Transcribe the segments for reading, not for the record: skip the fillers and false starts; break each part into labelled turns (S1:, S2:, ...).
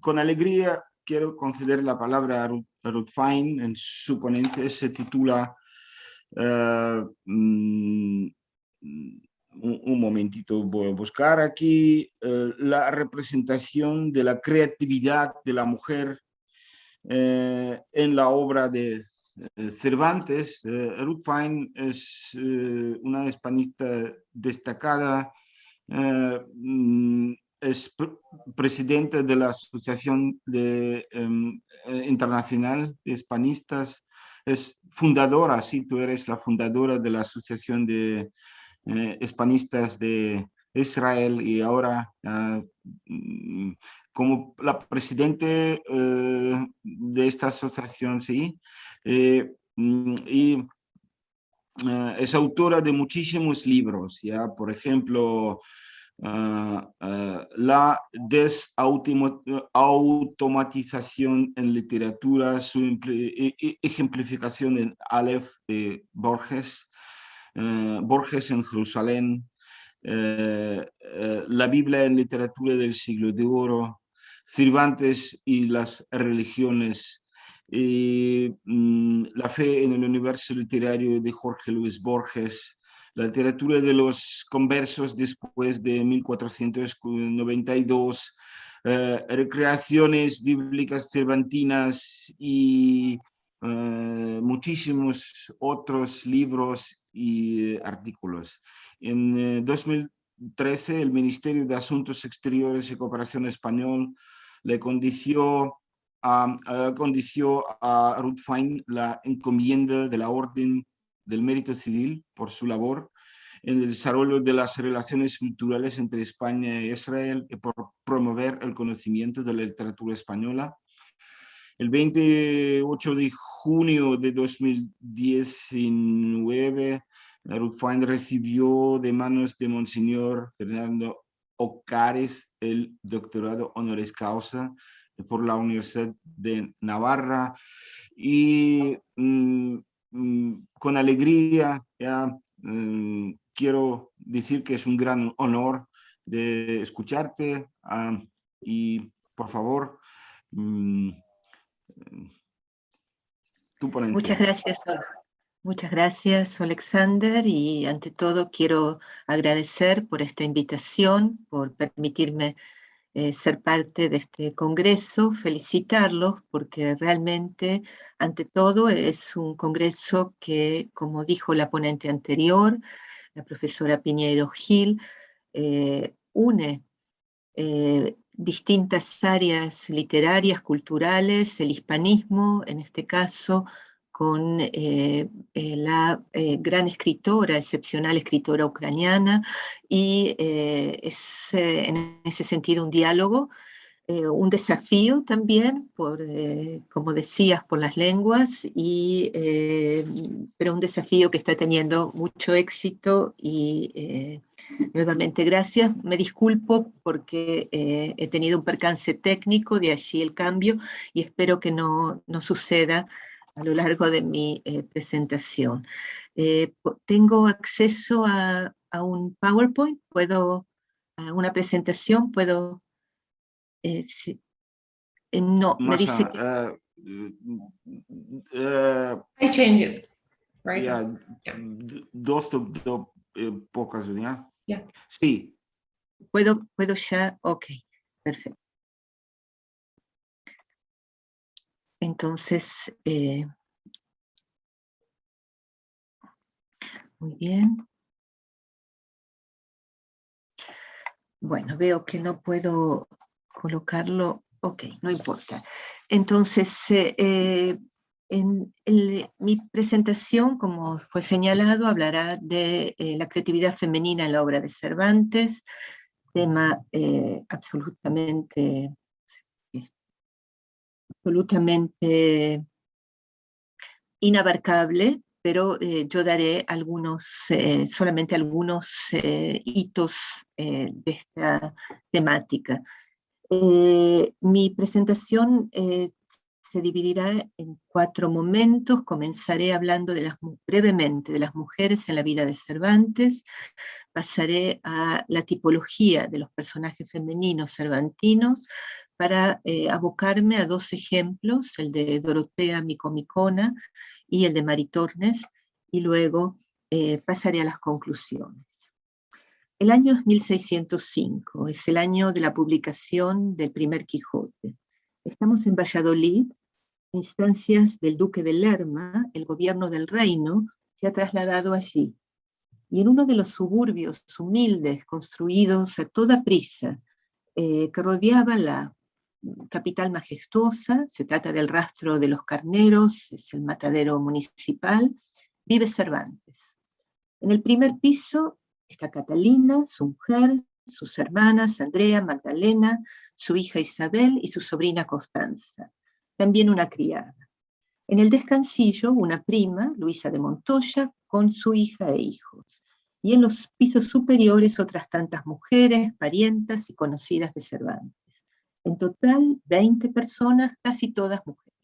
S1: con alegría quiero conceder la palabra a Ruth Fine. En su ponencia se titula un momentito, voy a buscar aquí la representación de la creatividad de la mujer en la obra de Cervantes. Ruth Fine es una hispanista destacada, es presidenta de la Asociación Internacional de Hispanistas, es fundadora, sí, tú eres la fundadora de la Asociación de Hispanistas de Israel, y ahora como la presidente de esta asociación, sí, y es autora de muchísimos libros, ya, por ejemplo, la desautomatización en literatura, su ejemplificación en Aleph de Borges, Borges en Jerusalén, la Biblia en literatura del siglo de oro, Cervantes y las religiones, la fe en el universo literario de Jorge Luis Borges, la literatura de los conversos después de 1492, recreaciones bíblicas cervantinas y muchísimos otros libros y artículos. En 2013, el Ministerio de Asuntos Exteriores y Cooperación Español le condició a Ruth Fine la encomienda de la Orden del Mérito Civil por su labor en el desarrollo de las relaciones culturales entre España e Israel y por promover el conocimiento de la literatura española. El 28 de junio de 2019, Ruth Fine recibió de manos de Monseñor Fernando Ocares el doctorado honoris causa por la Universidad de Navarra, y con alegría ya, quiero decir que es un gran honor de escucharte, y por favor, tu ponencia.
S2: Muchas gracias, Alexander, y ante todo quiero agradecer por esta invitación, por permitirme ser parte de este congreso, felicitarlos porque realmente, ante todo, es un congreso que, como dijo la ponente anterior, la profesora Piñero Gil, une distintas áreas literarias, culturales, el hispanismo, en este caso, con la gran escritora, excepcional escritora ucraniana, y es en ese sentido un diálogo, un desafío también, como decías, por las lenguas, pero un desafío que está teniendo mucho éxito y nuevamente gracias. Me disculpo porque he tenido un percance técnico, de allí el cambio, y espero que no suceda a lo largo de mi presentación. Tengo acceso a un PowerPoint, a una presentación, puedo... sí. No,
S1: Masha,
S2: me dice que...
S3: I change it, right?
S1: Yeah,
S3: Yeah.
S1: pocas, ¿ya?
S3: Yeah.
S1: Sí.
S2: ¿Puedo ya? Ok, perfecto. Entonces, muy bien. Bueno, veo que no puedo colocarlo. Ok, no importa. Entonces, mi presentación, como fue señalado, hablará de la creatividad femenina en la obra de Cervantes, tema absolutamente inabarcable, pero yo daré solamente algunos hitos de esta temática. Mi presentación se dividirá en 4 momentos. Comenzaré hablando brevemente de las mujeres en la vida de Cervantes, pasaré a la tipología de los personajes femeninos cervantinos, para abocarme a dos ejemplos, el de Dorotea Micomicona y el de Maritornes, y luego pasaré a las conclusiones. El año es 1605, es el año de la publicación del primer Quijote. Estamos en Valladolid, instancias del duque de Lerma, el gobierno del reino se ha trasladado allí. Y en uno de los suburbios humildes, construidos a toda prisa, que rodeaba la capital majestuosa, se trata del Rastro de los Carneros, es el matadero municipal, vive Cervantes. En el primer piso está Catalina, su mujer, sus hermanas Andrea, Magdalena, su hija Isabel y su sobrina Constanza, también una criada. En el descansillo, una prima, Luisa de Montoya, con su hija e hijos. Y en los pisos superiores otras tantas mujeres, parientas y conocidas de Cervantes. En total, 20 personas, casi todas mujeres.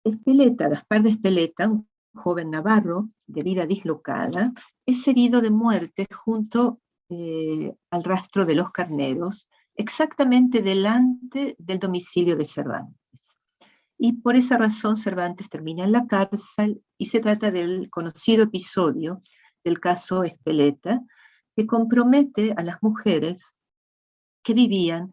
S2: Espeleta, Gaspar de Espeleta, un joven navarro de vida dislocada, es herido de muerte junto al Rastro de los Carneros, exactamente delante del domicilio de Cervantes. Y por esa razón Cervantes termina en la cárcel y se trata del conocido episodio del caso Espeleta, que compromete a las mujeres que vivían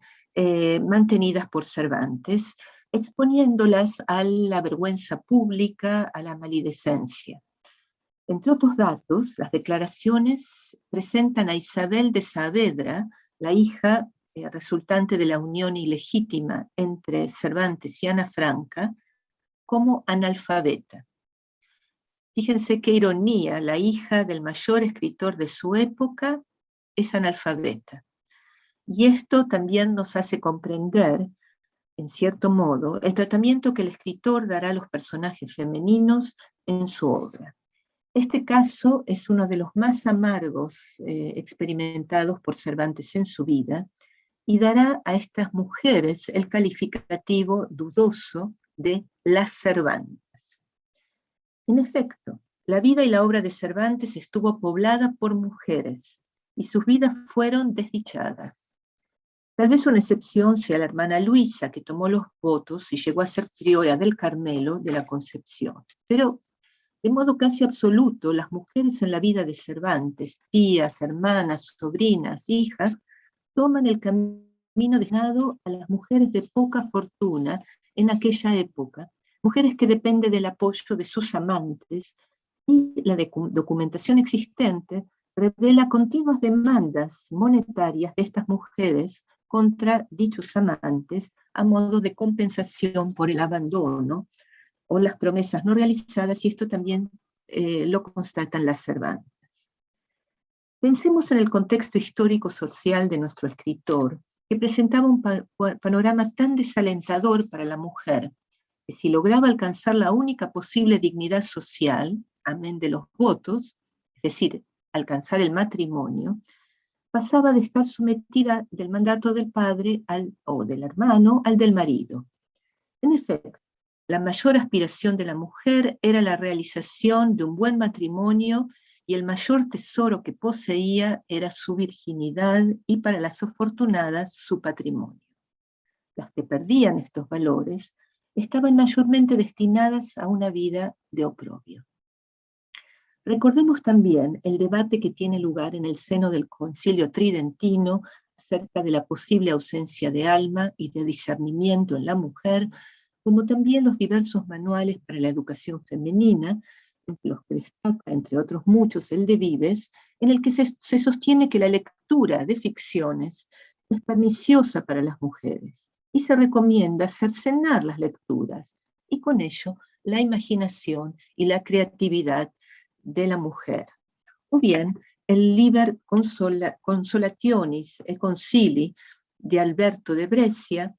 S2: mantenidas por Cervantes, exponiéndolas a la vergüenza pública, a la maledicencia. Entre otros datos, las declaraciones presentan a Isabel de Saavedra, la hija resultante de la unión ilegítima entre Cervantes y Ana Franca, como analfabeta. Fíjense qué ironía, la hija del mayor escritor de su época es analfabeta. Y esto también nos hace comprender, en cierto modo, el tratamiento que el escritor dará a los personajes femeninos en su obra. Este caso es uno de los más amargos experimentados por Cervantes en su vida, y dará a estas mujeres el calificativo dudoso de las Cervantas. En efecto, la vida y la obra de Cervantes estuvo poblada por mujeres, y sus vidas fueron desdichadas. Tal vez una excepción sea la hermana Luisa, que tomó los votos y llegó a ser priora del Carmelo de la Concepción. Pero, de modo casi absoluto, las mujeres en la vida de Cervantes, tías, hermanas, sobrinas, hijas, toman el camino destinado a las mujeres de poca fortuna en aquella época, mujeres que dependen del apoyo de sus amantes, y la documentación existente revela continuas demandas monetarias de estas mujeres contra dichos amantes a modo de compensación por el abandono o las promesas no realizadas, y esto también lo constatan las Cervantes. Pensemos en el contexto histórico-social de nuestro escritor, que presentaba un panorama tan desalentador para la mujer, que si lograba alcanzar la única posible dignidad social, amén de los votos, es decir, alcanzar el matrimonio, pasaba de estar sometida del mandato del padre o del hermano al del marido. En efecto, la mayor aspiración de la mujer era la realización de un buen matrimonio, y el mayor tesoro que poseía era su virginidad y, para las afortunadas, su patrimonio. Las que perdían estos valores estaban mayormente destinadas a una vida de oprobio. Recordemos también el debate que tiene lugar en el seno del Concilio Tridentino acerca de la posible ausencia de alma y de discernimiento en la mujer, como también los diversos manuales para la educación femenina, entre los que destaca, entre otros muchos, el de Vives, en el que se sostiene que la lectura de ficciones es perniciosa para las mujeres, y se recomienda cercenar las lecturas, y con ello la imaginación y la creatividad de la mujer. O bien, el Liber Consolationis e Concili de Alberto de Brescia,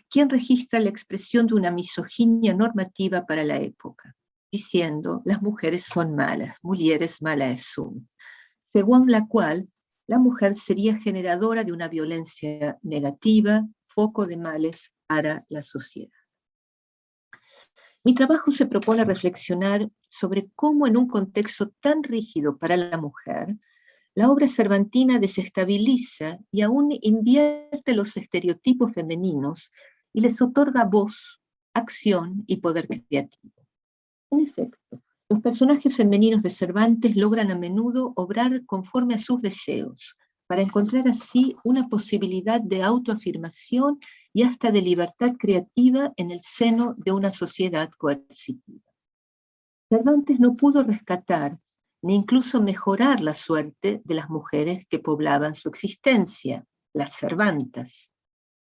S2: quien registra la expresión de una misoginia normativa para la época, diciendo: las mujeres son malas, mulieres malae sunt, según la cual la mujer sería generadora de una violencia negativa, foco de males para la sociedad. Mi trabajo se propone reflexionar sobre cómo, en un contexto tan rígido para la mujer, La obra cervantina desestabiliza y aún invierte los estereotipos femeninos y les otorga voz, acción y poder creativo. En efecto, los personajes femeninos de Cervantes logran a menudo obrar conforme a sus deseos, para encontrar así una posibilidad de autoafirmación y hasta de libertad creativa en el seno de una sociedad coercitiva. Cervantes no pudo rescatar ni incluso mejorar la suerte de las mujeres que poblaban su existencia, las servantas,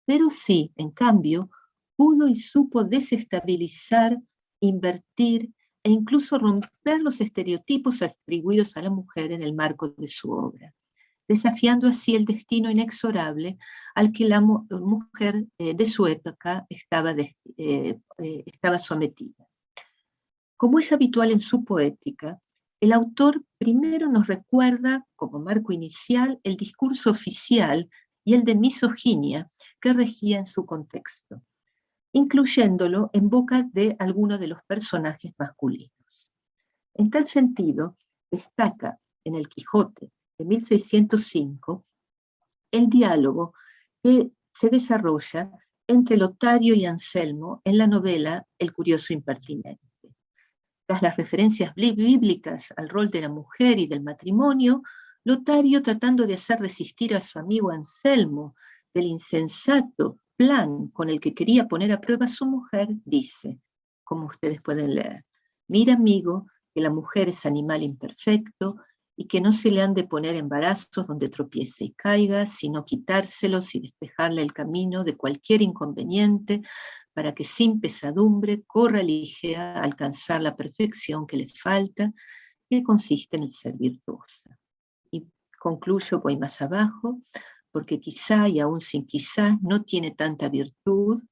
S2: pero sí, en cambio, pudo y supo desestabilizar, invertir e incluso romper los estereotipos atribuidos a la mujer en el marco de su obra, desafiando así el destino inexorable al que la mujer de su época estaba sometida. Como es habitual en su poética, el autor primero nos recuerda, como marco inicial, el discurso oficial y el de misoginia que regía en su contexto, incluyéndolo en boca de algunos de los personajes masculinos. En tal sentido, destaca en El Quijote de 1605 el diálogo que se desarrolla entre Lotario y Anselmo en la novela El curioso impertinente. Tras las referencias bíblicas al rol de la mujer y del matrimonio, Lotario, tratando de hacer desistir a su amigo Anselmo del insensato plan con el que quería poner a prueba a su mujer, dice, como ustedes pueden leer, mira amigo, que la mujer es animal imperfecto y que no se le han de poner embarazos donde tropiece y caiga, sino quitárselos y despejarle el camino de cualquier inconveniente, para que sin pesadumbre corra ligera a alcanzar la perfección que le falta, que consiste en el ser virtuosa. Y concluyo, voy más abajo, porque quizá y aún sin quizá no tiene tanta virtud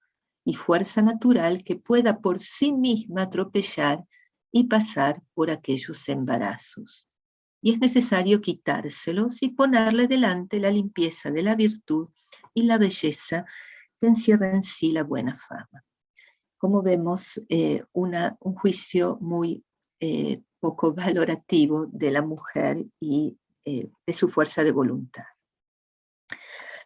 S2: y fuerza natural que pueda por sí misma atropellar y pasar por aquellos embarazos. Y es necesario quitárselos y ponerle delante la limpieza de la virtud y la belleza que encierra en sí la buena fama. Como vemos, un juicio muy poco valorativo de la mujer y de su fuerza de voluntad.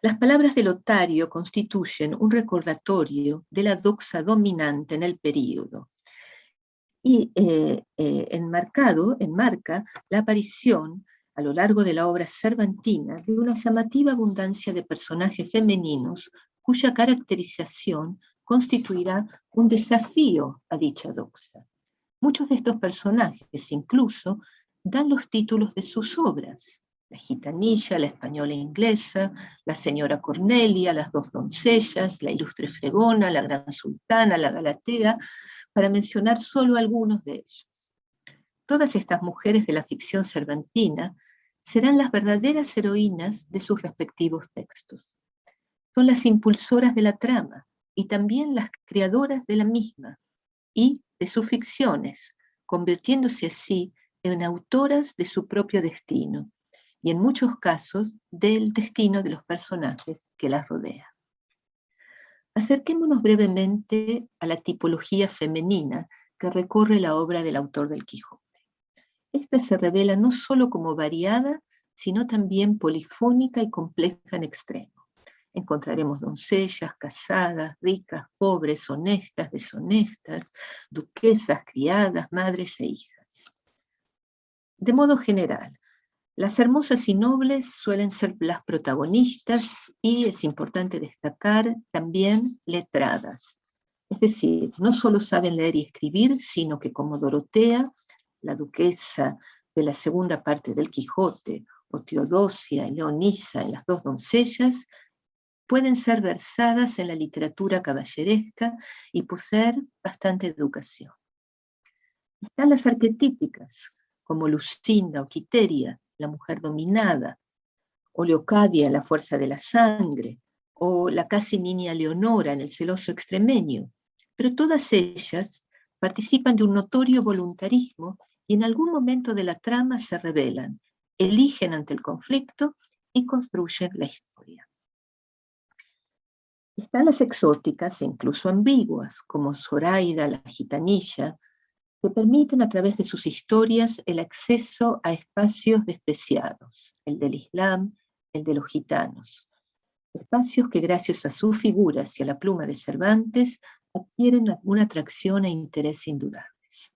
S2: Las palabras de Lotario constituyen un recordatorio de la doxa dominante en el período y enmarca la aparición a lo largo de la obra cervantina de una llamativa abundancia de personajes femeninos cuya caracterización constituirá un desafío a dicha doxa. Muchos de estos personajes incluso dan los títulos de sus obras: la gitanilla, la española inglesa, la señora Cornelia, las dos doncellas, la ilustre fregona, la gran sultana, la galatea, para mencionar solo algunos de ellos. Todas estas mujeres de la ficción cervantina serán las verdaderas heroínas de sus respectivos textos. Son las impulsoras de la trama y también las creadoras de la misma y de sus ficciones, convirtiéndose así en autoras de su propio destino y en muchos casos del destino de los personajes que las rodean. Acerquémonos brevemente a la tipología femenina que recorre la obra del autor del Quijote. Esta se revela no solo como variada, sino también polifónica y compleja en extremo. Encontraremos doncellas, casadas, ricas, pobres, honestas, deshonestas, duquesas, criadas, madres e hijas. De modo general, las hermosas y nobles suelen ser las protagonistas y es importante destacar también letradas. Es decir, no solo saben leer y escribir, sino que como Dorotea, la duquesa de la segunda parte del Quijote, o Teodosia y Leonisa en las dos doncellas, pueden ser versadas en la literatura caballeresca y poseer bastante educación. Están las arquetípicas, como Lucinda o Quiteria, la mujer dominada, o Leocadia, la fuerza de la sangre, o la casi niña Leonora en el celoso extremeño, pero todas ellas participan de un notorio voluntarismo y en algún momento de la trama se rebelan, eligen ante el conflicto y construyen la historia. Están las exóticas e incluso ambiguas, como Zoraida, la gitanilla, que permiten a través de sus historias el acceso a espacios despreciados, el del Islam, el de los gitanos. Espacios que gracias a sus figuras y a la pluma de Cervantes adquieren una atracción e interés indudables.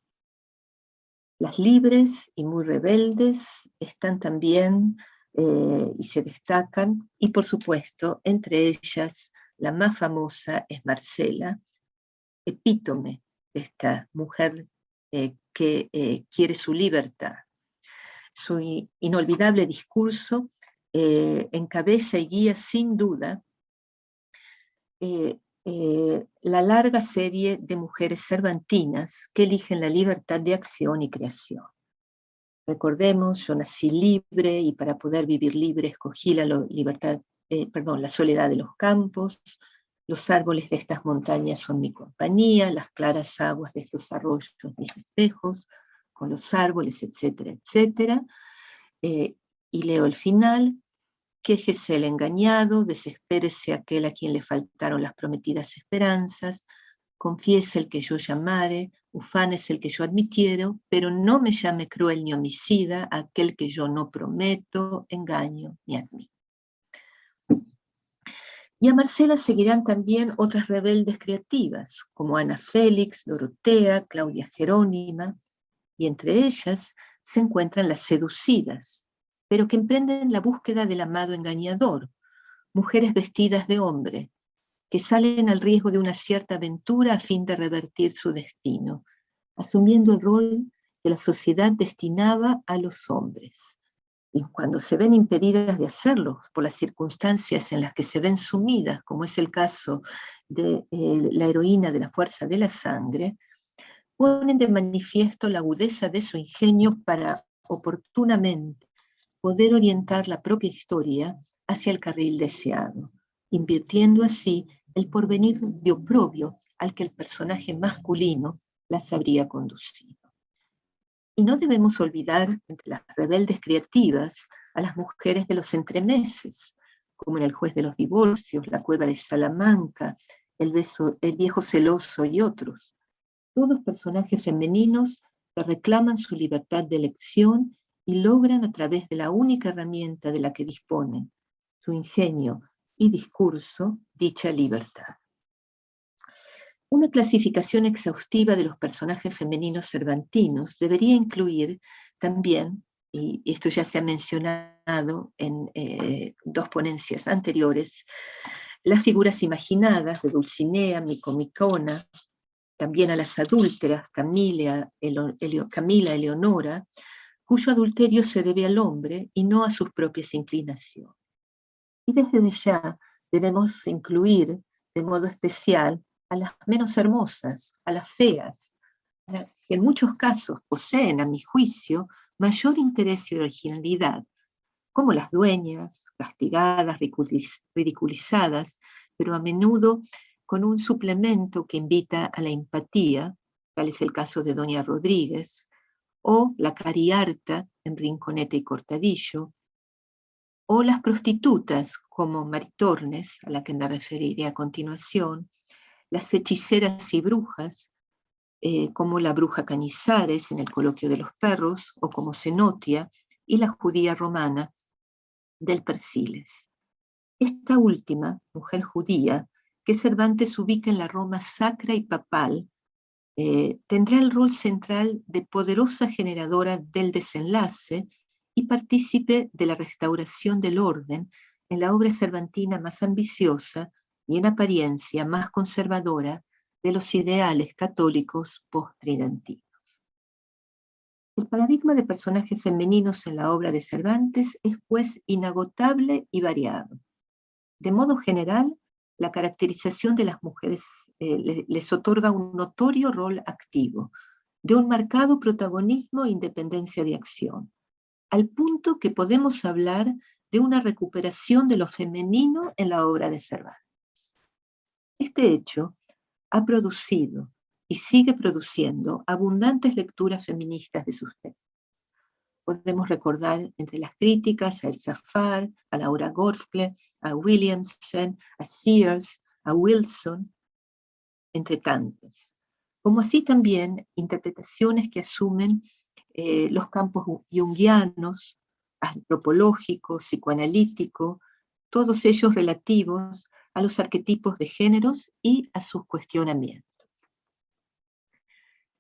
S2: Las libres y muy rebeldes están también y se destacan, y por supuesto, entre ellas, la más famosa es Marcela, epítome de esta mujer que quiere su libertad. Su inolvidable discurso encabeza y guía sin duda la larga serie de mujeres cervantinas que eligen la libertad de acción y creación. Recordemos, yo nací libre y para poder vivir libre escogí la soledad de los campos, los árboles de estas montañas son mi compañía, las claras aguas de estos arroyos mis espejos, con los árboles, etcétera, etcétera. Y leo el final: quéjese el engañado, desespérese aquel a quien le faltaron las prometidas esperanzas, confiese el que yo llamare, ufánese el que yo admitiero, pero no me llame cruel ni homicida aquel que yo no prometo, engaño ni admito. Y a Marcela seguirán también otras rebeldes creativas, como Ana Félix, Dorotea, Claudia Jerónima, y entre ellas se encuentran las seducidas, pero que emprenden la búsqueda del amado engañador, mujeres vestidas de hombre, que salen al riesgo de una cierta aventura a fin de revertir su destino, asumiendo el rol que la sociedad destinaba a los hombres. Y cuando se ven impedidas de hacerlo por las circunstancias en las que se ven sumidas, como es el caso de la heroína de La fuerza de la sangre, ponen de manifiesto la agudeza de su ingenio para oportunamente poder orientar la propia historia hacia el carril deseado, invirtiendo así el porvenir de oprobio al que el personaje masculino las habría conducido. Y no debemos olvidar, entre las rebeldes creativas, a las mujeres de los entremeses, como en El juez de los divorcios, La cueva de Salamanca, El viejo celoso y otros. Todos personajes femeninos que reclaman su libertad de elección y logran a través de la única herramienta de la que disponen, su ingenio y discurso, dicha libertad. Una clasificación exhaustiva de los personajes femeninos cervantinos debería incluir también, y esto ya se ha mencionado en dos ponencias anteriores, las figuras imaginadas de Dulcinea, Micomicona, también a las adúlteras, Camila, Eleonora, cuyo adulterio se debe al hombre y no a sus propias inclinaciones. Y desde ya debemos incluir de modo especial a las menos hermosas, a las feas, que en muchos casos poseen, a mi juicio, mayor interés y originalidad, como las dueñas, castigadas, ridiculizadas, pero a menudo con un suplemento que invita a la empatía, tal es el caso de Doña Rodríguez, o la cariharta en Rinconete y Cortadillo, o las prostitutas como Maritornes, a la que me referiré a continuación, las hechiceras y brujas, como la bruja Cañizares en el Coloquio de los Perros, o como Cenotia, y la judía romana del Persiles. Esta última, mujer judía, que Cervantes ubica en la Roma sacra y papal, tendrá el rol central de poderosa generadora del desenlace y partícipe de la restauración del orden en la obra cervantina más ambiciosa y en apariencia más conservadora de los ideales católicos post-tridentinos. El paradigma de personajes femeninos en la obra de Cervantes es pues inagotable y variado. De modo general, la caracterización de las mujeres les otorga un notorio rol activo, de un marcado protagonismo e independencia de acción, al punto que podemos hablar de una recuperación de lo femenino en la obra de Cervantes. Este hecho ha producido y sigue produciendo abundantes lecturas feministas de sus textos. Podemos recordar entre las críticas a Elsa Farr, a Laura Gorfle, a Williamson, a Sears, a Wilson, entre tantas. como así también interpretaciones que asumen los campos junguianos, antropológico, psicoanalítico, todos ellos relativos a los arquetipos de géneros y a sus cuestionamientos.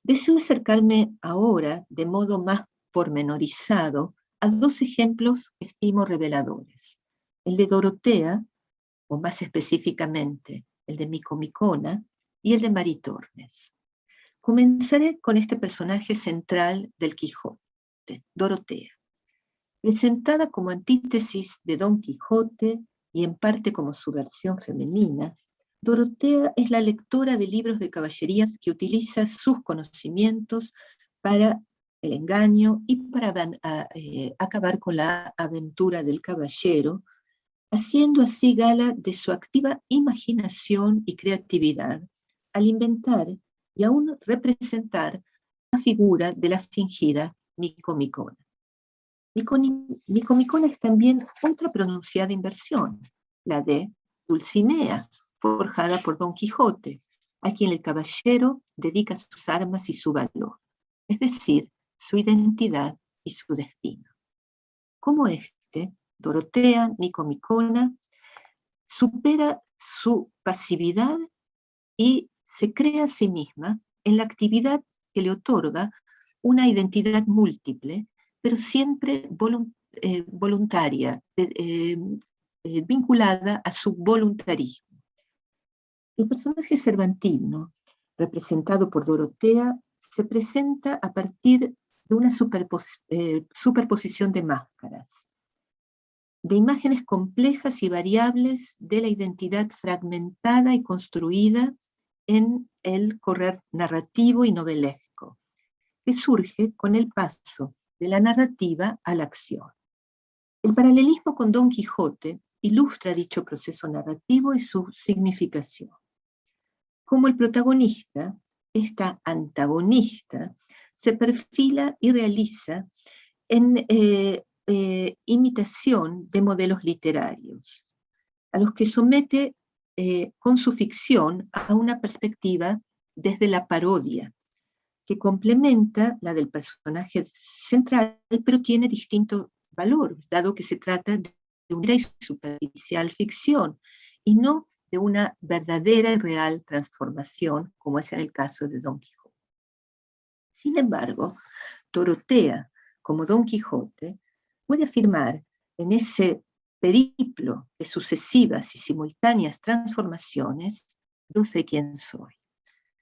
S2: Deseo acercarme ahora, de modo más pormenorizado, a dos ejemplos que estimo reveladores. El de Dorotea, o más específicamente, el de Micomicona, y el de Maritornes. Comenzaré con este personaje central del Quijote, Dorotea. Presentada como antítesis de Don Quijote y en parte como su versión femenina, Dorotea es la lectora de libros de caballerías que utiliza sus conocimientos para el engaño y para acabar con la aventura del caballero, haciendo así gala de su activa imaginación y creatividad al inventar y aún representar la figura de la fingida Micomicona. Micomicona es también otra pronunciada inversión, la de Dulcinea, forjada por Don Quijote, a quien el caballero dedica sus armas y su valor, es decir, su identidad y su destino. Como Dorotea Micomicona supera su pasividad y se crea a sí misma en la actividad que le otorga una identidad múltiple, pero siempre voluntaria, vinculada a su voluntarismo. El personaje cervantino, representado por Dorotea, se presenta a partir de una superposición de máscaras, de imágenes complejas y variables de la identidad fragmentada y construida en el correr narrativo y novelesco, que surge con el paso de la narrativa a la acción. El paralelismo con Don Quijote ilustra dicho proceso narrativo y su significación. Como el protagonista, esta antagonista se perfila y realiza en imitación de modelos literarios, a los que somete con su ficción a una perspectiva desde la parodia, que complementa la del personaje central, pero tiene distinto valor, dado que se trata de una superficial ficción, y no de una verdadera y real transformación, como es en el caso de Don Quijote. Sin embargo, Dorotea, como Don Quijote, puede afirmar en ese periplo de sucesivas y simultáneas transformaciones: yo sé quién soy.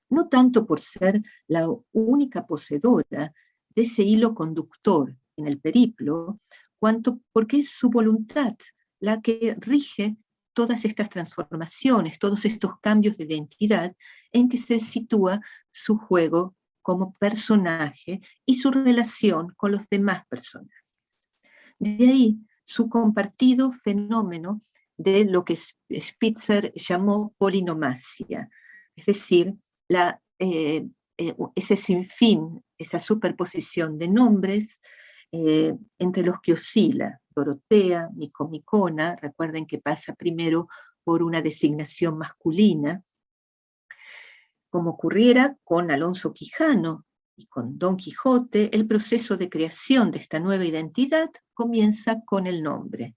S2: No tanto por ser la única poseedora de ese hilo conductor en el periplo, cuanto porque es su voluntad la que rige todas estas transformaciones, todos estos cambios de identidad en que se sitúa su juego como personaje y su relación con los demás personajes. De ahí su compartido fenómeno de lo que Spitzer llamó polinomasia, es decir, ese sinfín, esa superposición de nombres entre los que oscila Dorotea, Micomicona. Recuerden que pasa primero por una designación masculina, como ocurriera con Alonso Quijano y con Don Quijote. El proceso de creación de esta nueva identidad comienza con el nombre,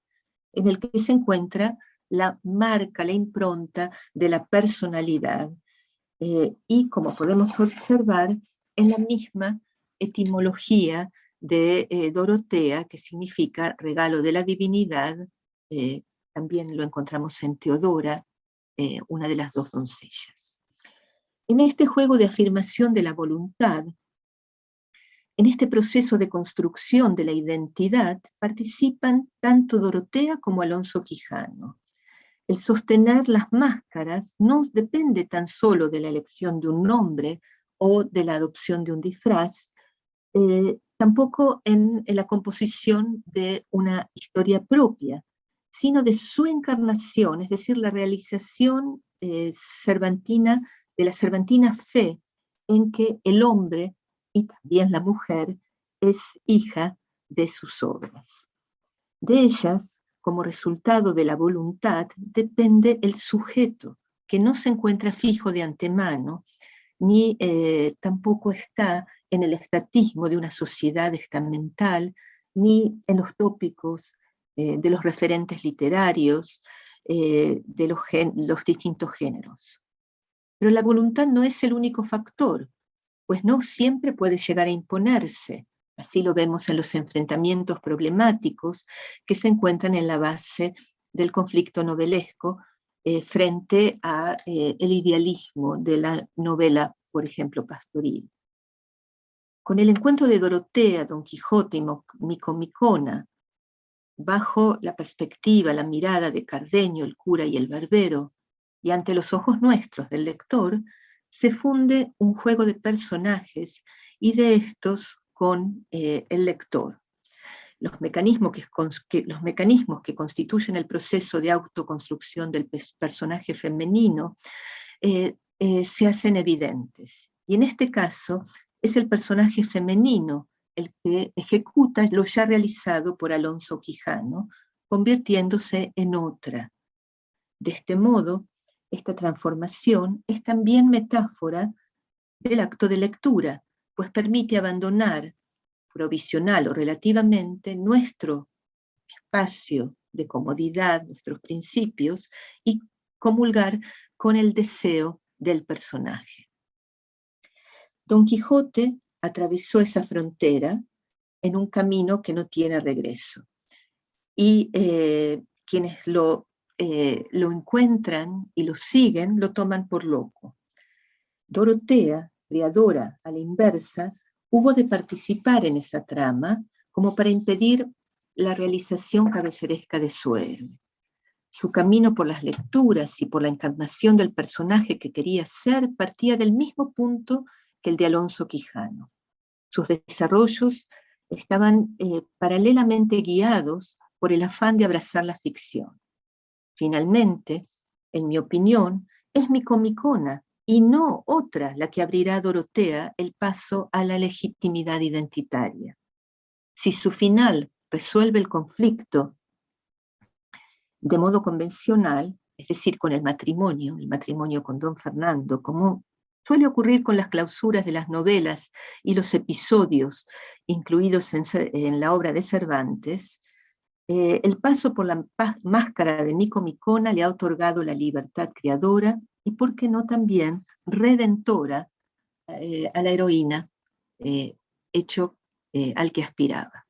S2: en el que se encuentra la marca, la impronta de la personalidad, y como podemos observar en la misma etimología de Dorotea, que significa regalo de la divinidad, también lo encontramos en Teodora, una de las dos doncellas. En este juego de afirmación de la voluntad, en este proceso de construcción de la identidad, participan tanto Dorotea como Alonso Quijano. El sostener las máscaras no depende tan solo de la elección de un nombre o de la adopción de un disfraz, tampoco en la composición de una historia propia, sino de su encarnación, es decir, la realización cervantina, de la cervantina fe en que el hombre y también la mujer es hija de sus obras. De ellas, como resultado de la voluntad, depende el sujeto, que no se encuentra fijo de antemano, ni tampoco está en el estatismo de una sociedad estamental, ni en los tópicos de los referentes literarios, de los distintos géneros. Pero la voluntad no es el único factor, pues no siempre puede llegar a imponerse. Así lo vemos en los enfrentamientos problemáticos que se encuentran en la base del conflicto novelesco frente a el idealismo de la novela, por ejemplo, pastoril. Con el encuentro de Dorotea, Don Quijote y Micomicona, bajo la perspectiva, la mirada de Cardenio, el cura y el barbero, y ante los ojos nuestros del lector, se funde un juego de personajes y de estos con el lector. Los mecanismos que constituyen el proceso de autoconstrucción del personaje femenino se hacen evidentes. Y en este caso es el personaje femenino el que ejecuta lo ya realizado por Alonso Quijano, convirtiéndose en otra. De este modo, esta transformación es también metáfora del acto de lectura, pues permite abandonar provisional o relativamente nuestro espacio de comodidad, nuestros principios, y comulgar con el deseo del personaje. Don Quijote atravesó esa frontera en un camino que no tiene regreso. Y quienes lo encuentran y lo siguen, lo toman por loco. Dorotea, creadora a la inversa, hubo de participar en esa trama como para impedir la realización caballeresca de su héroe. Su camino por las lecturas y por la encarnación del personaje que quería ser partía del mismo punto que el de Alonso Quijano. Sus desarrollos estaban paralelamente guiados por el afán de abrazar la ficción. Finalmente, en mi opinión, es Micomicona y no otra la que abrirá a Dorotea el paso a la legitimidad identitaria. Si su final resuelve el conflicto de modo convencional, es decir, con el matrimonio con don Fernando, como suele ocurrir con las clausuras de las novelas y los episodios incluidos en la obra de Cervantes, el paso por la máscara de Micomicona le ha otorgado la libertad creadora y, por qué no, también redentora a la heroína, hecho al que aspiraba.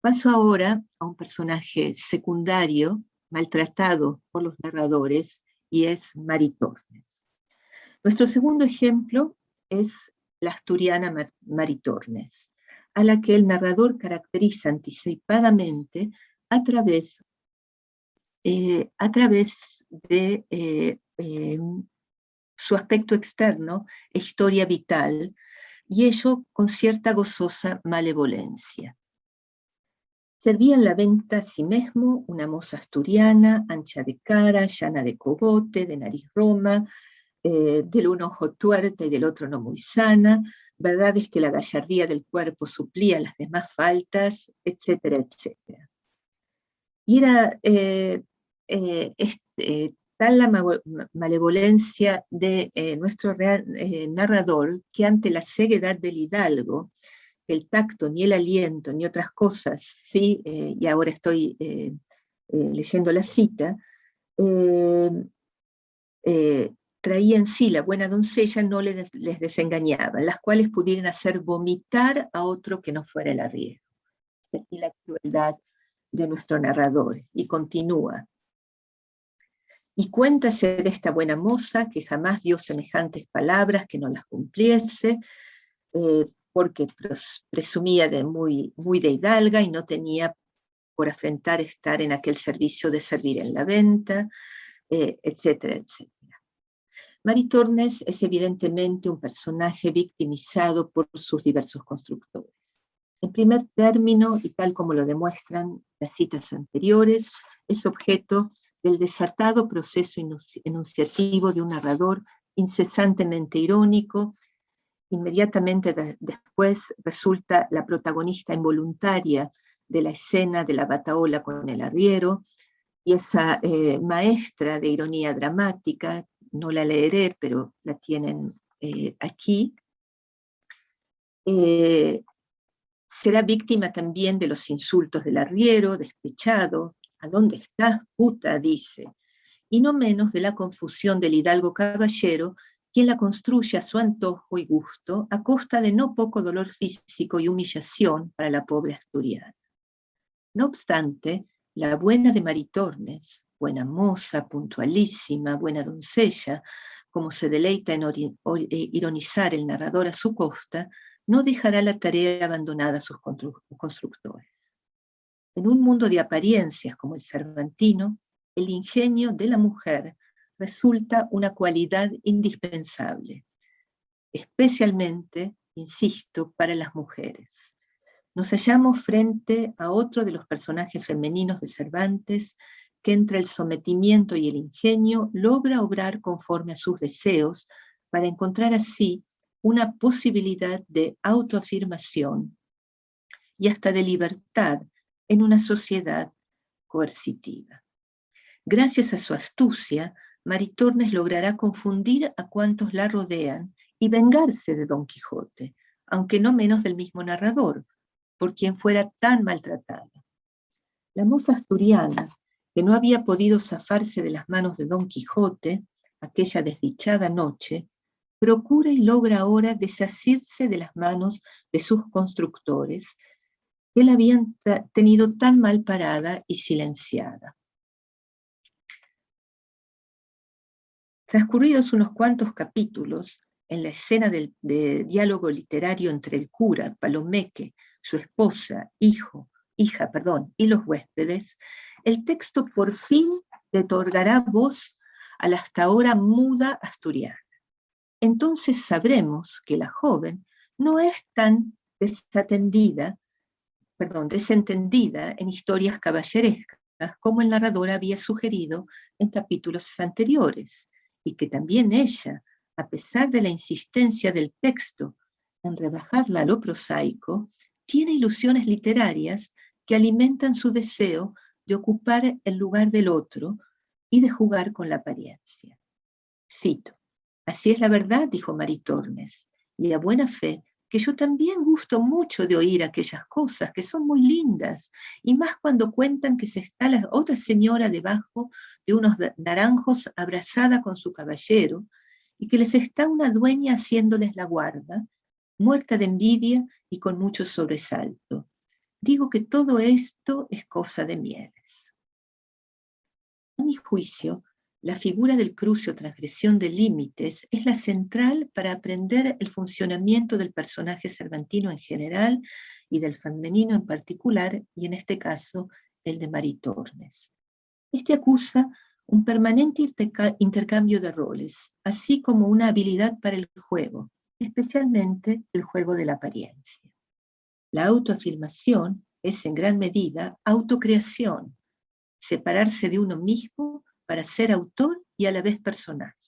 S2: Paso ahora a un personaje secundario, maltratado por los narradores, y es Maritornes. Nuestro segundo ejemplo es la asturiana Maritornes, a la que el narrador caracteriza anticipadamente a través de su aspecto externo e historia vital, y ello con cierta gozosa malevolencia. Servía en la venta a sí mismo una moza asturiana, ancha de cara, llana de cogote, de nariz roma, del un ojo tuerta y del otro no muy sana. Verdad es que la gallardía del cuerpo suplía las demás faltas, etcétera, etcétera. Y era tal la malevolencia de nuestro narrador que ante la ceguedad del hidalgo, el tacto, ni el aliento, ni otras cosas, sí, y ahora estoy leyendo la cita, traía en sí la buena doncella, no les desengañaban, las cuales pudieran hacer vomitar a otro que no fuera el arriero. Y la crueldad de nuestro narrador, y continúa. Y cuéntase de esta buena moza que jamás dio semejantes palabras que no las cumpliese, porque presumía de muy de hidalga y no tenía por afrentar estar en aquel servicio de servir en la venta, etcétera, etcétera. Maritornes es evidentemente un personaje victimizado por sus diversos constructores. En primer término, y tal como lo demuestran las citas anteriores, es objeto del desatado proceso enunciativo de un narrador incesantemente irónico. Inmediatamente después resulta la protagonista involuntaria de la escena de la batahola con el arriero, y esa maestra de ironía dramática, no la leeré, pero la tienen aquí, será víctima también de los insultos del arriero, despechado, ¿a dónde estás, puta?, dice, y no menos de la confusión del hidalgo caballero, quien la construye a su antojo y gusto, a costa de no poco dolor físico y humillación para la pobre asturiana. No obstante, la buena de Maritornes, buena moza, puntualísima, buena doncella, como se deleita en ironizar el narrador a su costa, no dejará la tarea abandonada a sus constructores. En un mundo de apariencias como el cervantino, el ingenio de la mujer resulta una cualidad indispensable, especialmente, insisto, para las mujeres. Nos hallamos frente a otro de los personajes femeninos de Cervantes que entre el sometimiento y el ingenio logra obrar conforme a sus deseos para encontrar así una posibilidad de autoafirmación y hasta de libertad en una sociedad coercitiva. Gracias a su astucia, Maritornes logrará confundir a cuantos la rodean y vengarse de Don Quijote, aunque no menos del mismo narrador, por quien fuera tan maltratada. La moza asturiana, que no había podido zafarse de las manos de Don Quijote aquella desdichada noche, procura y logra ahora desasirse de las manos de sus constructores, que la habían tenido tan mal parada y silenciada. Transcurridos unos cuantos capítulos, en la escena de diálogo literario entre el cura, Palomeque, su esposa, hija, y los huéspedes, el texto por fin le otorgará voz a la hasta ahora muda asturiana. Entonces sabremos que la joven no es tan desentendida en historias caballerescas como el narrador había sugerido en capítulos anteriores, y que también ella, a pesar de la insistencia del texto en rebajarla a lo prosaico, tiene ilusiones literarias que alimentan su deseo de ocupar el lugar del otro y de jugar con la apariencia. Cito: «Así es la verdad», dijo Maritornes, «y a buena fe que yo también gusto mucho de oír aquellas cosas que son muy lindas, y más cuando cuentan que se está la otra señora debajo de unos naranjos abrazada con su caballero, y que les está una dueña haciéndoles la guarda, muerta de envidia y con mucho sobresalto. Digo que todo esto es cosa de mieles». A mi juicio, la figura del cruce o transgresión de límites es la central para aprender el funcionamiento del personaje cervantino en general y del femenino en particular, y en este caso el de Maritornes. Este acusa un permanente intercambio de roles, así como una habilidad para el juego, especialmente el juego de la apariencia. La autoafirmación es en gran medida autocreación, separarse de uno mismo para ser autor y a la vez personaje.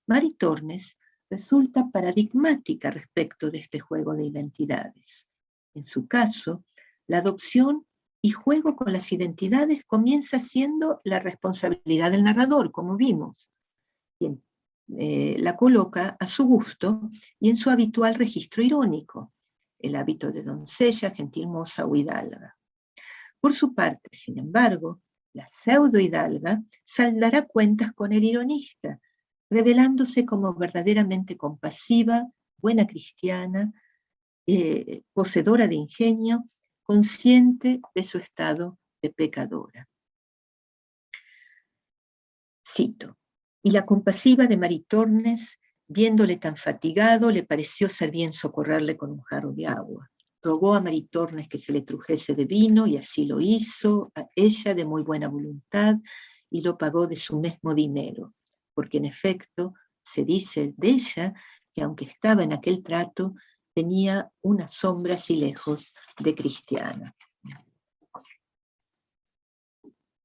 S2: Maritornes resulta paradigmática respecto de este juego de identidades. En su caso, la adopción y juego con las identidades comienza siendo la responsabilidad del narrador, como vimos, quien la coloca a su gusto y en su habitual registro irónico, el hábito de doncella, gentil moza o hidalga. Por su parte, sin embargo, la pseudo-hidalga saldará cuentas con el ironista, revelándose como verdaderamente compasiva, buena cristiana, poseedora de ingenio, consciente de su estado de pecadora. Cito: «Y la compasiva de Maritornes, viéndole tan fatigado, le pareció ser bien socorrerle con un jarro de agua. Rogó a Maritornes que se le trujese de vino, y así lo hizo, a ella de muy buena voluntad, y lo pagó de su mismo dinero, porque en efecto se dice de ella que aunque estaba en aquel trato, tenía una sombra así lejos de cristiana».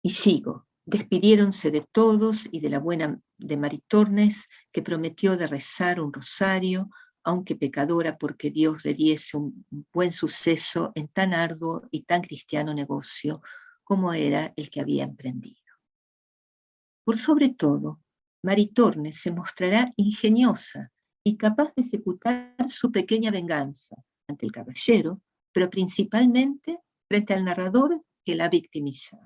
S2: Y sigo. Despidiéronse de todos y de la buena de Maritornes, que prometió de rezar un rosario, aunque pecadora, porque Dios le diese un buen suceso en tan arduo y tan cristiano negocio como era el que había emprendido. Por sobre todo, Maritornes se mostrará ingeniosa y capaz de ejecutar su pequeña venganza ante el caballero, pero principalmente frente al narrador que la victimiza.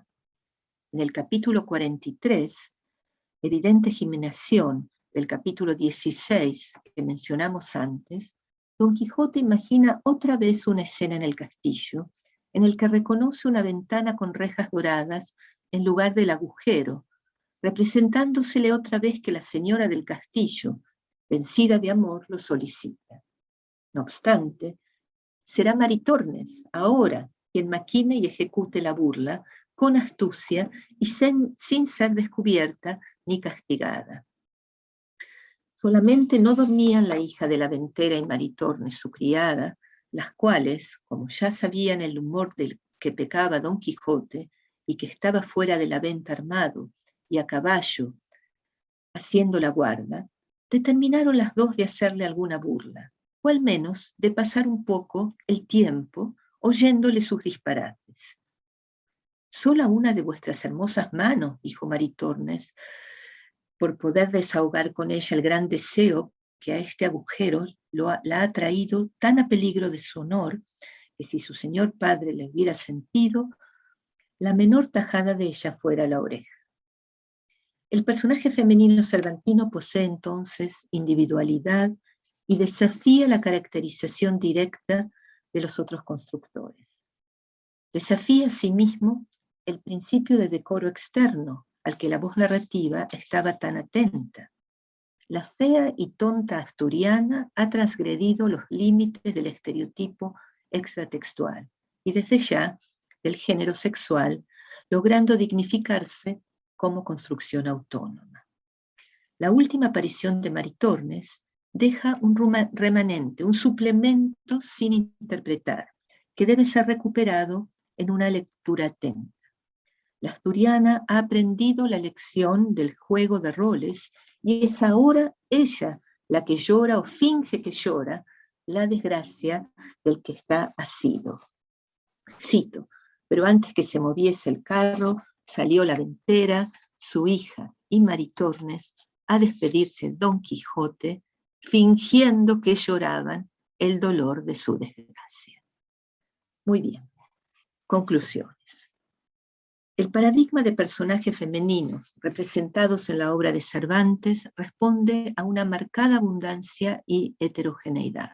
S2: En el capítulo 43, evidente gimnación del capítulo 16 que mencionamos antes, Don Quijote imagina otra vez una escena en el castillo en el que reconoce una ventana con rejas doradas en lugar del agujero, representándosele otra vez que la señora del castillo, vencida de amor, lo solicita. No obstante, será Maritornes ahora quien maquine y ejecute la burla con astucia y sin ser descubierta ni castigada. Solamente no dormían la hija de la ventera y Maritornes, su criada, las cuales, como ya sabían el humor del que pecaba Don Quijote y que estaba fuera de la venta armado y a caballo haciendo la guarda, determinaron las dos de hacerle alguna burla, o al menos de pasar un poco el tiempo oyéndole sus disparates. «Sola una de vuestras hermosas manos», dijo Maritornes, «por poder desahogar con ella el gran deseo que a este agujero la ha traído tan a peligro de su honor, que si su señor padre le hubiera sentido, la menor tajada de ella fuera la oreja». El personaje femenino cervantino posee entonces individualidad y desafía la caracterización directa de los otros constructores. Desafía asimismo el principio de decoro externo al que la voz narrativa estaba tan atenta. La fea y tonta asturiana ha transgredido los límites del estereotipo extratextual y desde ya del género sexual, logrando dignificarse como construcción autónoma. La última aparición de Maritornes deja un remanente, un suplemento sin interpretar, que debe ser recuperado en una lectura atenta. La asturiana ha aprendido la lección del juego de roles y es ahora ella la que llora o finge que llora la desgracia del que está asido. Cito: «Pero antes que se moviese el carro, salió la ventera, su hija y Maritornes a despedirse de Don Quijote, fingiendo que lloraban el dolor de su desgracia». Muy bien, conclusiones. El paradigma de personajes femeninos representados en la obra de Cervantes responde a una marcada abundancia y heterogeneidad,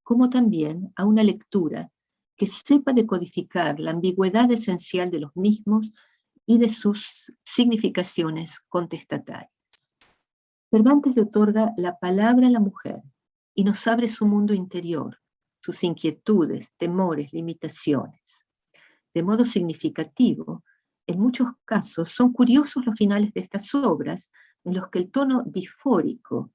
S2: como también a una lectura que sepa decodificar la ambigüedad esencial de los mismos y de sus significaciones contestatarias. Cervantes le otorga la palabra a la mujer y nos abre su mundo interior, sus inquietudes, temores, limitaciones. De modo significativo, en muchos casos son curiosos los finales de estas obras, en los que el tono disfórico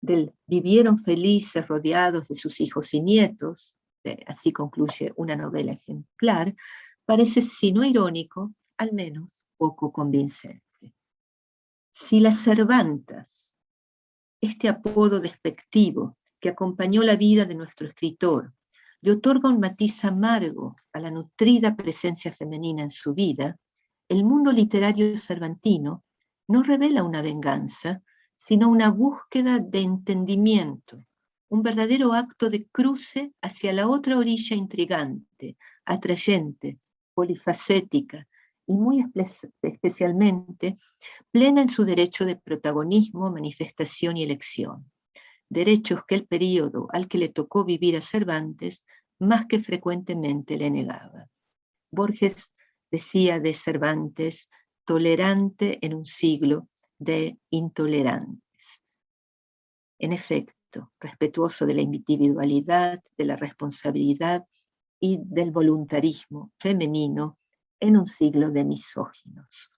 S2: del «vivieron felices rodeados de sus hijos y nietos», así concluye una novela ejemplar, parece, si no irónico, al menos poco convincente. Si las Cervantas, este apodo despectivo que acompañó la vida de nuestro escritor, le otorga un matiz amargo a la nutrida presencia femenina en su vida, el mundo literario cervantino no revela una venganza, sino una búsqueda de entendimiento, un verdadero acto de cruce hacia la otra orilla intrigante, atrayente, polifacética y muy especialmente plena en su derecho de protagonismo, manifestación y elección. Derechos que el período al que le tocó vivir a Cervantes más que frecuentemente le negaba. Borges decía de Cervantes, tolerante en un siglo de intolerantes. En efecto, respetuoso de la individualidad, de la responsabilidad y del voluntarismo femenino en un siglo de misóginos.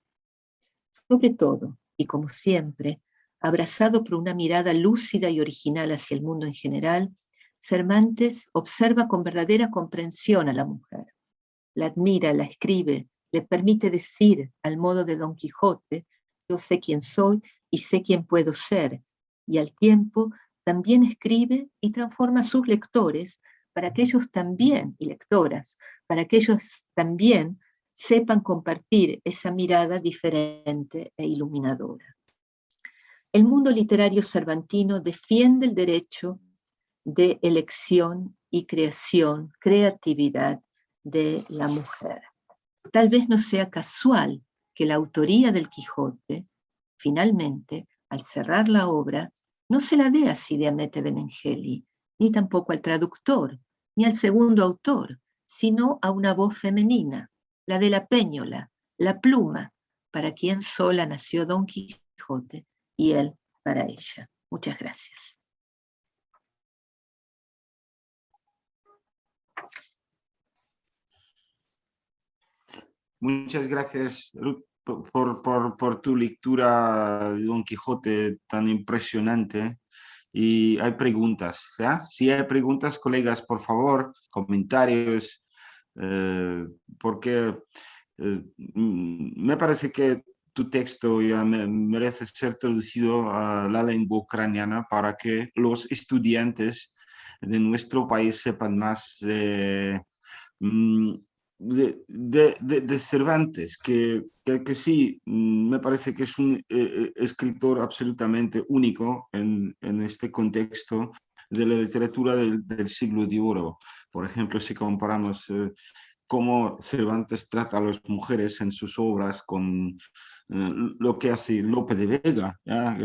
S2: Sobre todo, y como siempre, abrazado por una mirada lúcida y original hacia el mundo en general, Cervantes observa con verdadera comprensión a la mujer. La admira, la escribe, le permite decir, al modo de Don Quijote, yo sé quién soy y sé quién puedo ser, y al tiempo también escribe y transforma a sus lectores para que ellos también, y lectoras, para que ellos también sepan compartir esa mirada diferente e iluminadora. El mundo literario cervantino defiende el derecho de elección y creación, creatividad de la mujer. Tal vez no sea casual que la autoría del Quijote, finalmente, al cerrar la obra, no se la dé a Simeamete Benengeli, ni tampoco al traductor, ni al segundo autor, sino a una voz femenina, la de la Péñola, la pluma, para quien sola nació Don Quijote, y él para ella. Muchas gracias.
S1: Muchas gracias, Ruth, por tu lectura de Don Quijote tan impresionante. Y hay preguntas, ¿ya? Si hay preguntas, colegas, por favor, comentarios, porque me parece que tu texto ya merece ser traducido a la lengua ucraniana para que los estudiantes de nuestro país sepan más de Cervantes, que sí, me parece que es un escritor absolutamente único en este contexto de la literatura del siglo de oro. Por ejemplo, si comparamos cómo Cervantes trata a las mujeres en sus obras con lo que hace Lope de Vega, ¿ya?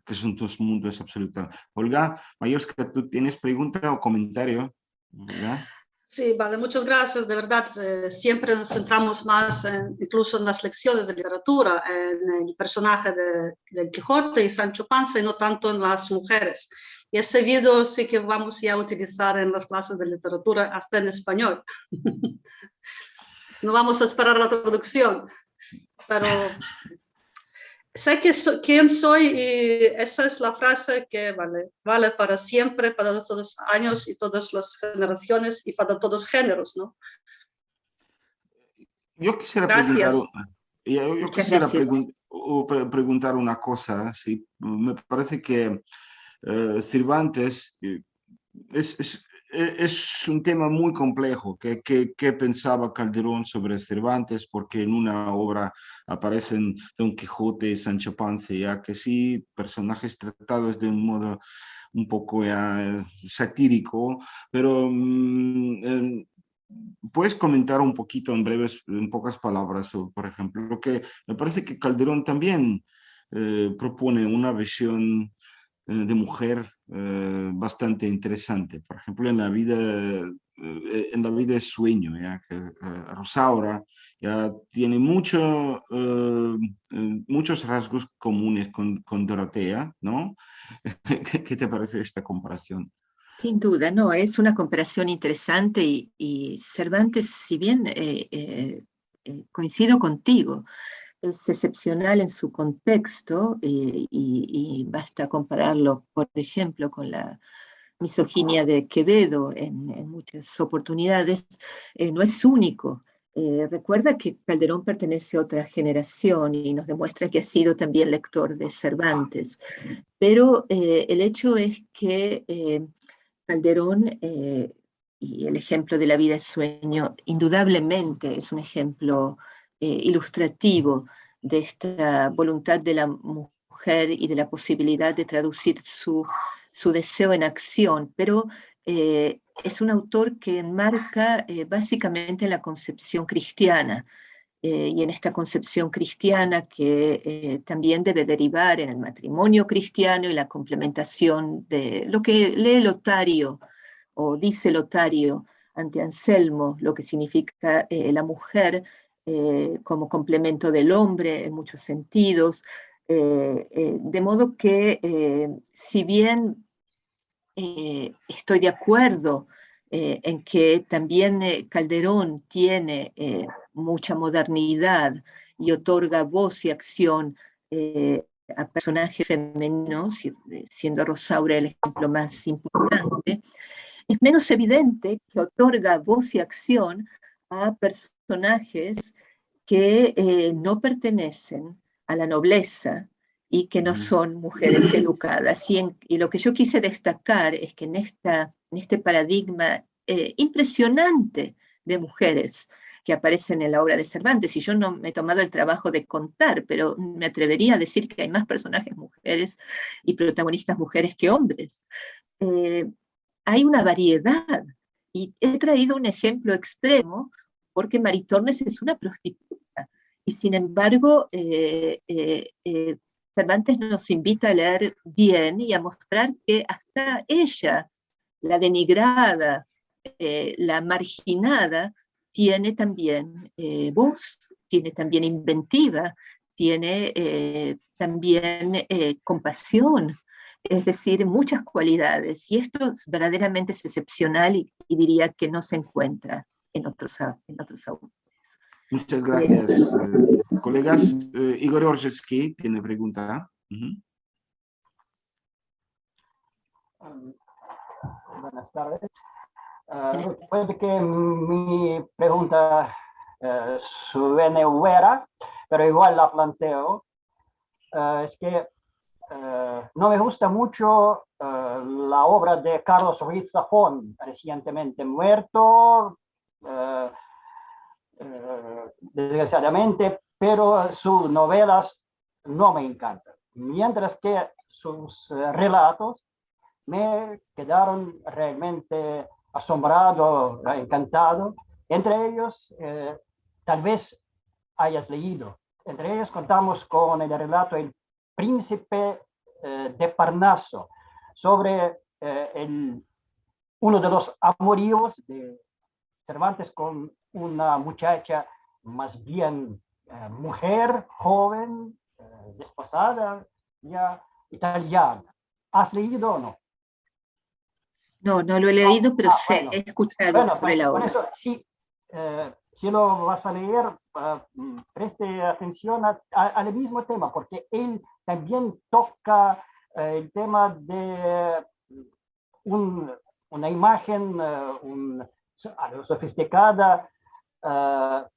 S1: Que son dos mundos absolutos. Olga Mayorska, ¿tú tienes pregunta o comentario? ¿Ya?
S4: Sí, vale, muchas gracias. De verdad, siempre nos centramos más, incluso en las lecciones de literatura, en el personaje del Quijote y Sancho Panza y no tanto en las mujeres. Y ese video sí que vamos ya a utilizar en las clases de literatura, hasta en español. No vamos a esperar la traducción, pero sé quién soy y esa es la frase que vale para siempre, para todos los años y todas las generaciones y para todos los géneros, ¿no?
S1: Yo quisiera
S4: Gracias.
S1: preguntar una cosa. ¿Sí? Me parece que Cervantes es un tema muy complejo. ¿Qué pensaba Calderón sobre Cervantes? Porque en una obra aparecen Don Quijote y Sancho Panza, ya que sí, personajes tratados de un modo un poco satírico, pero ¿puedes comentar un poquito en pocas palabras, por ejemplo, lo que me parece que Calderón también propone una visión de mujer bastante interesante? Por ejemplo, en la vida de sueño, ¿ya? Que Rosaura ya tiene muchos rasgos comunes con Dorotea, ¿no? ¿Qué te parece esta comparación?
S2: Sin duda, no, es una comparación interesante y Cervantes, si bien coincido contigo, es excepcional en su contexto y basta compararlo, por ejemplo, con la misoginia de Quevedo en muchas oportunidades, no es único. Recuerda que Calderón pertenece a otra generación y nos demuestra que ha sido también lector de Cervantes, pero el hecho es que Calderón y el ejemplo de la vida es sueño, indudablemente es un ejemplo ilustrativo de esta voluntad de la mujer y de la posibilidad de traducir su deseo en acción, pero es un autor que enmarca básicamente la concepción cristiana, y en esta concepción cristiana que también debe derivar en el matrimonio cristiano y la complementación de lo que lee Lotario o dice Lotario ante Anselmo, lo que significa la mujer como complemento del hombre en muchos sentidos, de modo que si bien estoy de acuerdo en que también Calderón tiene mucha modernidad y otorga voz y acción a personajes femeninos, siendo Rosaura el ejemplo más importante. Es menos evidente que otorga voz y acción a personajes que no pertenecen a la nobleza y que no son mujeres educadas. Y lo que yo quise destacar es que en este paradigma impresionante de mujeres que aparecen en la obra de Cervantes, y yo no me he tomado el trabajo de contar, pero me atrevería a decir que hay más personajes mujeres y protagonistas mujeres que hombres. Hay una variedad, y he traído un ejemplo extremo, porque Maritornes es una prostituta, y sin embargo Cervantes nos invita a leer bien y a mostrar que hasta ella, la denigrada, la marginada, tiene también voz, tiene también inventiva, tiene también compasión, es decir, muchas cualidades. Y esto verdaderamente es excepcional y diría que no se encuentra en otros autores.
S1: Muchas gracias, colegas. Igor Orzewski tiene pregunta.
S5: Buenas tardes. Puede que mi pregunta suene buena, pero igual la planteo. Es que no me gusta mucho la obra de Carlos Ruiz Zafón, recientemente muerto, desgraciadamente, pero sus novelas no me encantan. Mientras que sus relatos me quedaron realmente asombrado, encantado. Entre ellos, tal vez hayas leído. Entre ellos contamos con el relato El Príncipe de Parnaso, sobre uno de los amoríos de Cervantes con una muchacha más bien mujer, joven, desposada, ya italiana. ¿Has leído o no?
S2: No, no lo he leído, pero sé,
S5: bueno.
S2: he escuchado sobre
S5: Pues,
S2: la
S5: por
S2: obra.
S5: eso, sí, si lo vas a leer, preste atención al mismo tema, porque él también toca el tema de una imagen sofisticada,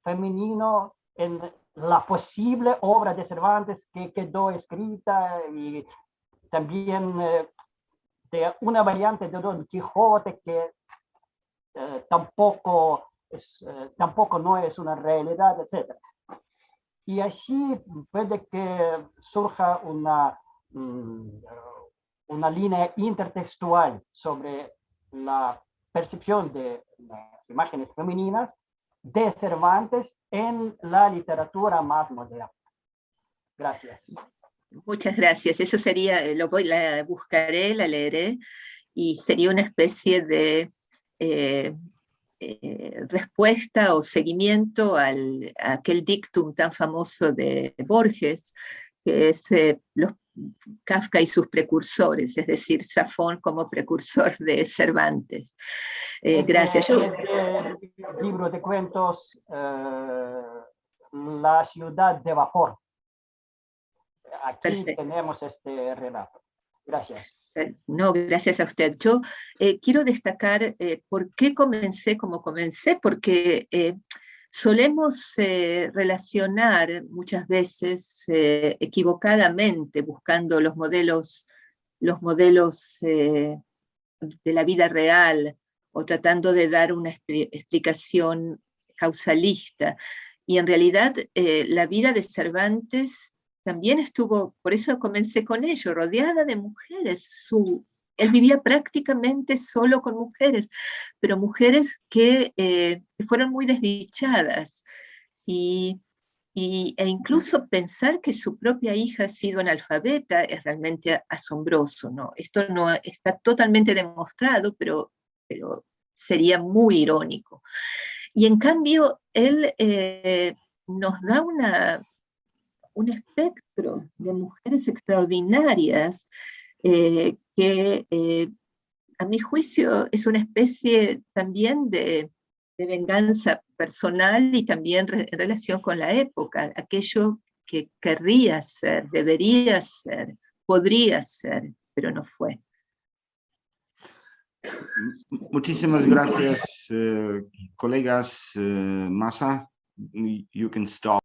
S5: femenino, en la posible obra de Cervantes que quedó escrita, y también de una variante de Don Quijote que tampoco no es una realidad, etc. Y así puede que surja una línea intertextual sobre la percepción de las imágenes femeninas de Cervantes en la literatura más moderna. Gracias.
S2: Muchas gracias. Eso sería, la buscaré, la leeré, y sería una especie de respuesta o seguimiento a aquel dictum tan famoso de Borges, que es los Kafka y sus precursores, es decir, Safón como precursor de Cervantes. Gracias.
S5: Este libro de cuentos, La ciudad de vapor. Aquí
S2: Perfecto.
S5: tenemos este relato. Gracias.
S2: No, gracias a usted. Yo quiero destacar por qué comencé como comencé, porque solemos relacionar muchas veces equivocadamente, buscando los modelos de la vida real, o tratando de dar una explicación causalista. Y en realidad la vida de Cervantes también estuvo, por eso comencé con ello, rodeada de mujeres. Él vivía prácticamente solo con mujeres, pero mujeres que fueron muy desdichadas. E incluso pensar que su propia hija ha sido analfabeta es realmente asombroso, ¿no? Esto no está totalmente demostrado, pero sería muy irónico. Y en cambio, él nos da un espectro de mujeres extraordinarias que a mi juicio es una especie también de venganza personal, y también en relación con la época, aquello que querría ser, debería ser, podría ser, pero no fue.
S1: Muchísimas gracias, colegas. Masa, you can stop.